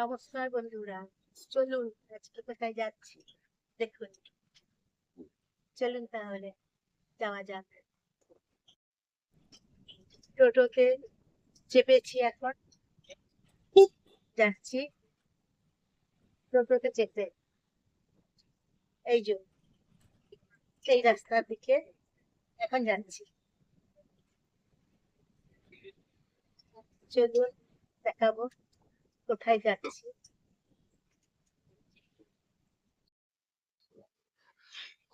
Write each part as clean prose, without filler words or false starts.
নমস্কার বন্ধুরা, চলুন আজকে কোথায় যাচ্ছি দেখুন। চলুন তাহলে যাওয়া যাক। টোটোতে চেপেছি, এখন যাচ্ছি টোটোতে চেপে। এই যে সেই রাস্তার দিকে এখন যাচ্ছি। চলুন দেখাবো কোথায় যাচ্ছি।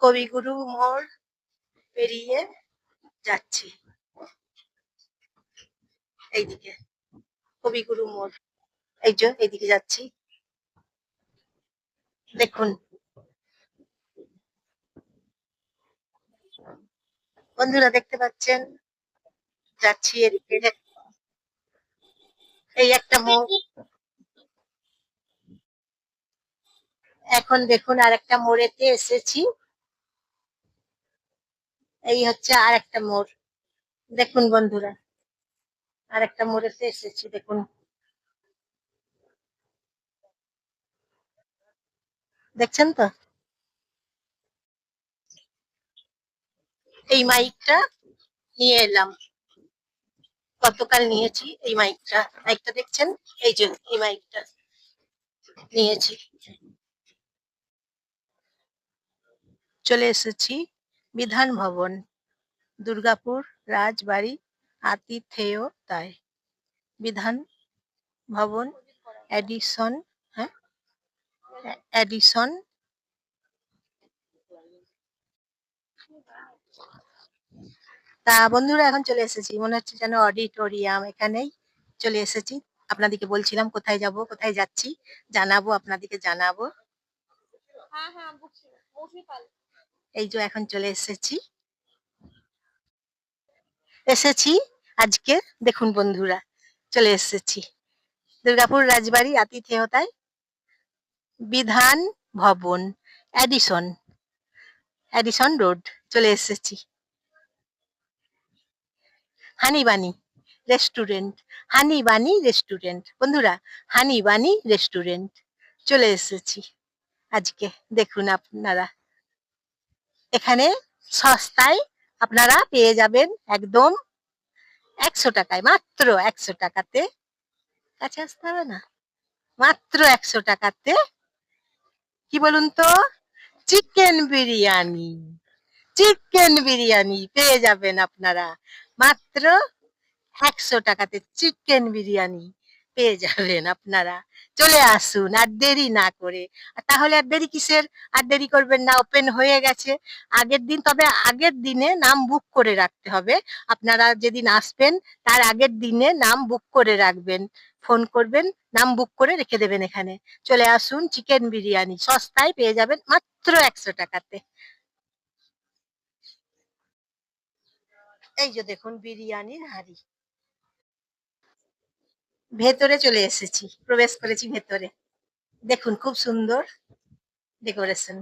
কবিগুরু মোড় পেরিয়ে যাচ্ছি, এইদিকে কবিগুরু মোড়। এই যে এইদিকে যাচ্ছি, দেখুন বন্ধুরা, দেখতে পাচ্ছেন যাচ্ছি এদিকে। এই একটা মোড়, এখন দেখুন আর একটা মোড়েতে এসেছি। এই হচ্ছে আর একটা মোড়, দেখুন বন্ধুরা, আর একটা মোড়েতে এসেছি, দেখুন। দেখছেন তো? এই মাইকটা নিয়ে এলাম, গতকাল নিয়েছি এই মাইকটা। মাইকটা দেখছেন, এই যে এই মাইকটা নিয়েছি। চলে এসেছি বিধান ভবন, দুর্গাপুর রাজবাড়ি আতিথেয়তায়। বিধান ভবন এডিসন, হ্যাঁ এডিসন। তা বন্ধুরা, এখন চলে এসেছি, মনে হচ্ছে যেন অডিটোরিয়াম, এখানেই চলে এসেছি। আপনাদেরকে বলছিলাম কোথায় যাব, কোথায় যাচ্ছি জানাবো, আপনাদেরকে জানাবো। এই যে এখন চলে এসেছি, আজকে দেখুন বন্ধুরা, চলে এসেছি দুর্গাপুর রাজবাড়ি আতিথেয়তায়, বিধান ভবন এডিসন, এডিসন রোড চলে এসেছি। হানিবানি রেস্টুরেন্ট, হানিবানি রেস্টুরেন্ট বন্ধুরা, হানিবানি রেস্টুরেন্ট চলে এসেছি আজকে। দেখুন আপনারা, এখানে সস্তায় আপনারা পেয়ে যাবেন, একদম 100 টাকায়, মাত্র 100 টাকাতে। কাছে আসতে হবে না, মাত্র 100 টাকাতে। কি বলুন তো, চিকেন বিরিয়ানি, চিকেন বিরিয়ানি পেয়ে যাবেন আপনারা মাত্র 100 টাকাতে। চিকেন বিরিয়ানি পেয়ে যাবেন আপনারা, চলে আসুন আর দেরি না করে। তাহলে আর দেরি কিসের, আর দেরি করবেন না, ওপেন হয়ে গেছে আগের দিন। তবে আগের দিনে নাম বুক করে রাখতে হবে, আপনারা যেদিন আসবেন তার আগের দিনে নাম বুক করে রাখবেন, ফোন করবেন, নাম বুক করে রেখে দেবেন। এখানে চলে আসুন, চিকেন বিরিয়ানি সস্তায় পেয়ে যাবেন মাত্র 100 টাকাতে। এই যে দেখুন বিরিয়ানির হাঁড়ি। ভেতরে চলে এসেছি, প্রবেশ করেছি ভেতরে, দেখুন খুব সুন্দর ডেকোরেশন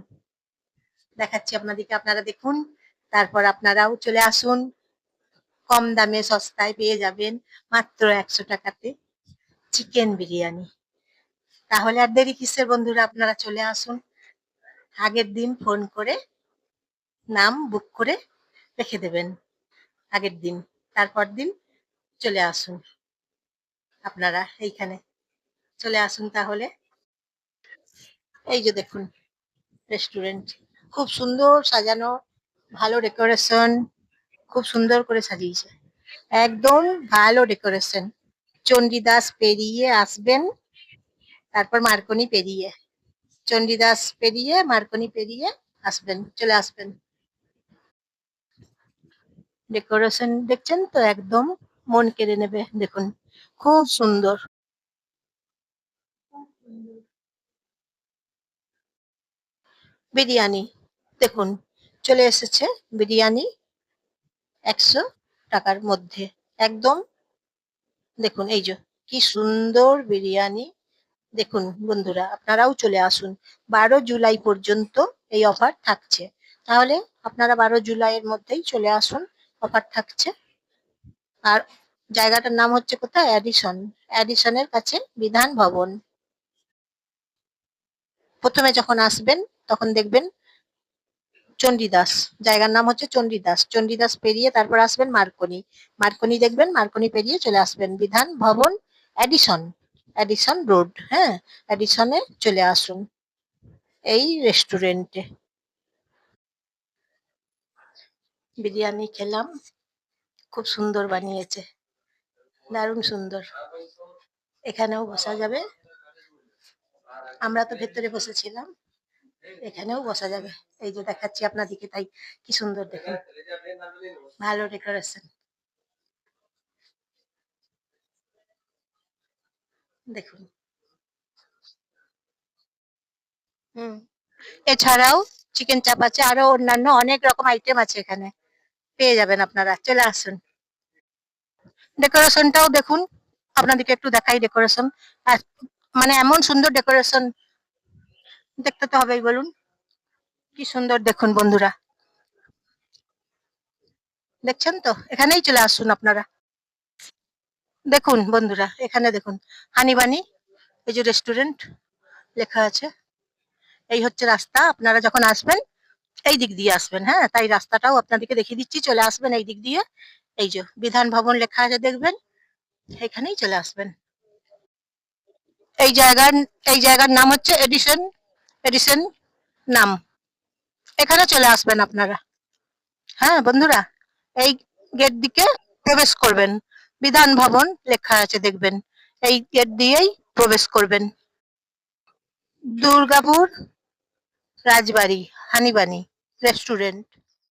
দেখাচ্ছি আপনাদেরকে, আপনারা দেখুন। তারপর আপনারাও চলে আসুন, কম দামে সস্তায় পেয়ে যাবেন মাত্র 100 টাকাতে চিকেন বিরিয়ানি। তাহলে আর দেরি কিসের বন্ধুরা, আপনারা চলে আসুন, আগের দিন ফোন করে নাম বুক করে রেখে দেবেন আগের দিন, তারপর দিন চলে আসুন আপনারা এইখানে, চলে আসুন তাহলে। এই যে দেখুন রেস্টুরেন্ট, খুব সুন্দর সাজানো, ভালো ডেকোরেশন, খুব সুন্দর করে সাজিয়েছে, একদম ভালো ডেকোরেশন। চণ্ডীদাস পেরিয়ে আসবেন, তারপর মার্কনি পেরিয়ে, চণ্ডীদাস পেরিয়ে মার্কনি পেরিয়ে আসবেন, চলে আসবেন। ডেকোরেশন দেখছেন তো, একদম মন কেড়ে নেবে, দেখুন খুব সুন্দর। বিরিয়ানি দেখুন চলে এসেছে, বিরিয়ানি 100 টাকার মধ্যে, একদম দেখুন। এই যে কি সুন্দর বিরিয়ানি, দেখুন বন্ধুরা, আপনারাও চলে আসুন। 12 জুলাই পর্যন্ত এই অফার থাকছে, তাহলে আপনারা 12 জুলাইয়ের মধ্যেই চলে আসুন, অফার থাকছে। আর জায়গাটার নাম হচ্ছে কোথায়, এডিসন, এডিসনের কাছে বিধান ভবন। প্রথমে যখন আসবেন তখন দেখবেন চণ্ডীদাস, জায়গার নাম হচ্ছে চণ্ডীদাস। চণ্ডীদাস পেরিয়ে তারপর আসবেন মার্কনি। মার্কনি দেখবেন, মার্কনি পেরিয়ে চলে আসবেন বিধান ভবন এডিসন, এডিসন রোড। হ্যাঁ, এডিসনে চলে আসুন এই রেস্টুরেন্টে। বিরিয়ানি খেলাম, খুব সুন্দর বানিয়েছে, দারুণ সুন্দর। এখানেও বসা যাবে, আমরা তো ভেতরে বসেছিলাম, এখানেও বসা যাবে। এই যে দেখাচ্ছি আপনাদেরকে, তাই কি সুন্দর দেখুন, ভালো ডেকোরেশন দেখুন। হুম, এছাড়াও চিকেন চাপ আছে, আরো অন্যান্য অনেক রকম আইটেম আছে এখানে, পেয়ে যাবেন আপনারা, চলে আসুন। ডেকোরেশনটাও দেখুন, আপনাদেরকে একটু দেখাই ডেকোরেশন। আর মানে এমন সুন্দর ডেকোরেশন, দেখতে তো হবেই বলুন, কি সুন্দর দেখুন বন্ধুরা, দেখছেন তো? এখানেই চলে আসুন আপনারা। দেখুন বন্ধুরা, এখানে দেখুন, হানিবানি, এই যে রেস্টুরেন্ট লেখা আছে। এই হচ্ছে রাস্তা, আপনারা যখন আসবেন এই দিক দিয়ে আসবেন। হ্যাঁ, তাই রাস্তাটাও আপনাদেরকে দেখিয়ে দিচ্ছি, চলে আসবেন এই দিক দিয়ে। এই যে বিধান ভবন লেখা আছে দেখবেন, এখানেই চলে আসবেন। এই জায়গার, এই জায়গার নাম হচ্ছে এডিসন, এডিসন নাম। এখানে চলে আসবেন আপনারা। হ্যাঁ বন্ধুরা, এই গেট দিকে প্রবেশ করবেন, বিধান ভবন লেখা আছে দেখবেন, এই গেট দিয়েই প্রবেশ করবেন। দুর্গাপুর রাজবাড়ি হানিবানি রেস্টুরেন্ট।